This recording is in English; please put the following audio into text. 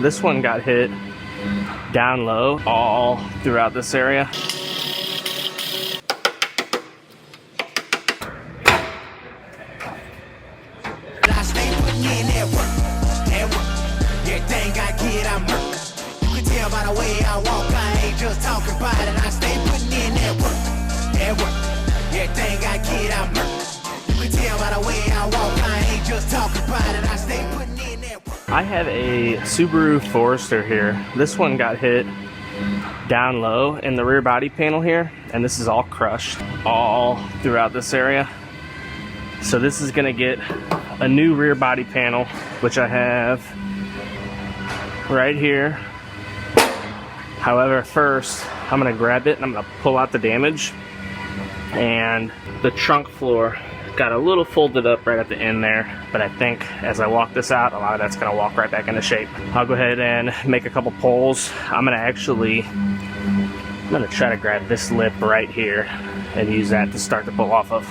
This one got hit down low all throughout this area. I have a Subaru Forester here. This one got hit down low in the rear body panel here, and this is all crushed all throughout this area. So this is gonna get a new rear body panel, which I have right here. However, first I'm gonna grab it and I'm gonna pull out the damage. And the trunk floor got a little folded up right at the end there, but I think as I walk this out, a lot of that's gonna walk right back into shape. I'll go ahead and make a couple pulls. I'm gonna try to grab this lip right here and use that to start to pull off of.